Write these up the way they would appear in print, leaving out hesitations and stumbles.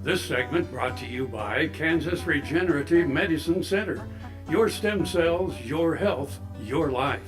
This segment brought to you by Kansas Regenerative Medicine Center. Your stem cells, your health, your life.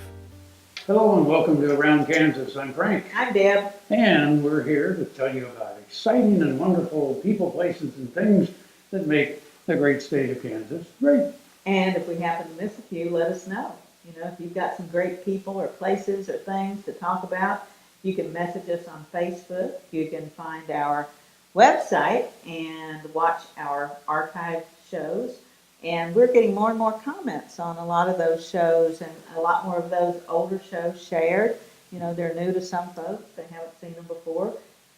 Hello and welcome to Around Kansas. I'm Frank. I'm Deb. And we're here to tell you about exciting and wonderful people, places, and things that make the great state of Kansas great. And if we happen to miss a few, let us know. You know, if you've got some great people or places or things to talk about, you can message us on Facebook. You can find our website and watch our archive shows. And we're getting more and more comments on a lot of those shows, and a lot more of those older shows shared. You know, they're new to some folks. They haven't seen them before.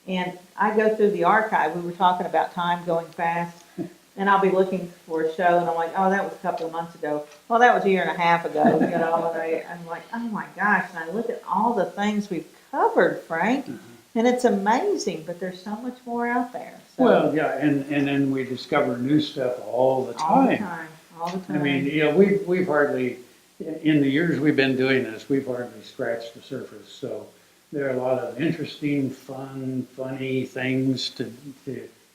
And I go through the archive. We were talking about time going fast. And I'll be looking for a show, and I'm like, oh, that was a couple of months ago. Well, that was a year and a half ago, you know. And I'm like, oh my gosh. And I look at all the things we've covered, Frank, and it's amazing. But there's so much more out there. So, Well, yeah, and then we discover new stuff all the time. all the time, all the time. I mean, you know, we've hardly, in the years we've been doing this, we've hardly scratched the surface. So there are a lot of interesting, funny things to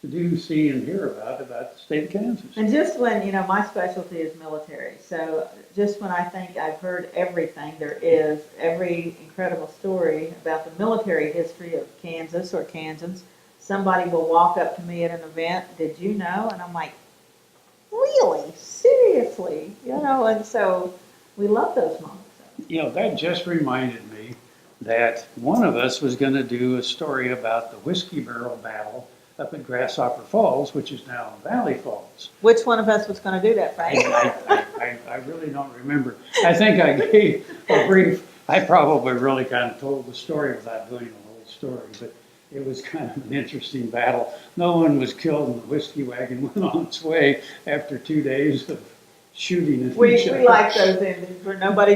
do, see, and hear about the state of Kansas. And just when, you know, my specialty is military. So just when I think I've heard everything there is, every incredible story about the military history of Kansas or Kansans, somebody will walk up to me at an event, did you know? And I'm like, really? Seriously? You know, and so we love those moments. You know, that just reminded me that one of us was going to do a story about the Whiskey Barrel Battle up at Grasshopper Falls, which is now Valley Falls. Which one of us was going to do that, Frank? I really don't remember. I think I gave a brief, I probably really kind of told the story without doing the whole story, but it was kind of an interesting battle. No one was killed, and the whiskey wagon went on its way after 2 days of shooting at We each other. like those endings where nobody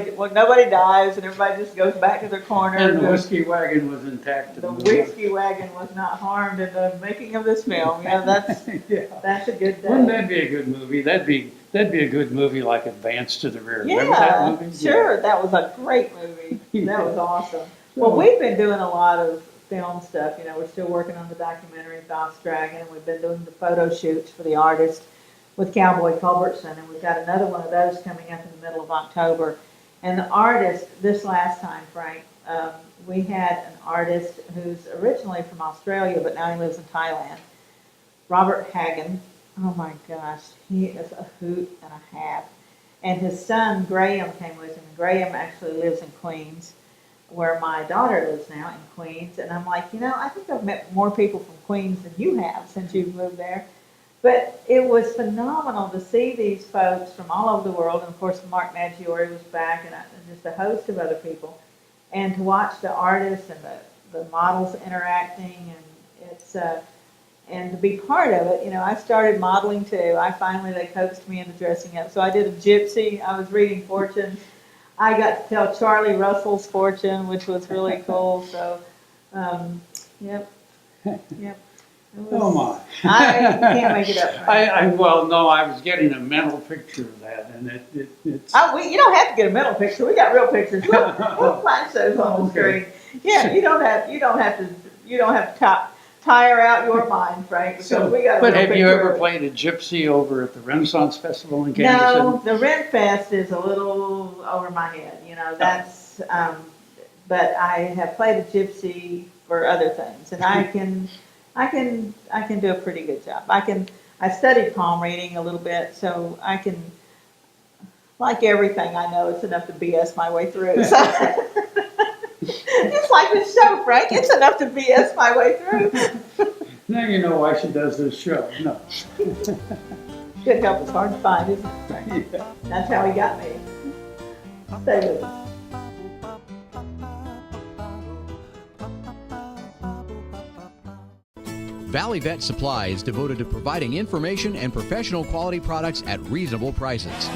dies and everybody just goes back to their corner. And the whiskey wagon was intact. The whiskey wagon was not harmed in the making of this film. You know, that's Yeah. that's a good day. Wouldn't that be a good movie? That'd be a good movie, like Advance to the Rear. Remember that Yeah, movie? sure. That was a great movie. That was awesome. Well, we've been doing a lot of film stuff. You know, we're still working on the documentary Fox Dragon, and we've been doing the photo shoots for the artist with Cowboy Culbertson, and we've got another one of those coming up in the middle of October. And the artist, this last time, Frank, we had an artist who's originally from Australia, but now he lives in Thailand, Robert Hagen. Oh my gosh, he is a hoot and a half. And his son, Graham, came with him. And Graham actually lives in Queens, where my daughter lives now, in Queens. And I'm like, you know, I think I've met more people from Queens than you have since you've moved there. But it was phenomenal to see these folks from all over the world. And of course, Mark Maggiore was back, and just a host of other people. And to watch the artists and the models interacting, and it's and to be part of it. You know, I started modeling too. They coaxed me into dressing up. So I did a gypsy. I was reading fortunes. I got to tell Charlie Russell's fortune, which was really cool. So, yep. Oh my! I can't make it up. Well, no, I was getting a mental picture of that, and it's. Oh, you don't have to get a mental picture. We got real pictures. We'll flash those on the screen. Yeah, you don't have to tire out your mind, Frank. Because we got. But have you ever played a gypsy over at the Renaissance Festival in Kansas City? No, the Ren Fest is a little over my head. You know, that's. But I have played a gypsy for other things, and I can do a pretty good job. I studied palm reading a little bit, so I can, like everything I know, it's enough to BS my way through. So, just like this show, Frank, it's enough to BS my way through. Now you know why she does this show. No. Good help is hard to find, isn't it, Frank? Yeah. That's how he got me. Stay with us. Valley Vet Supply is devoted to providing information and professional quality products at reasonable prices.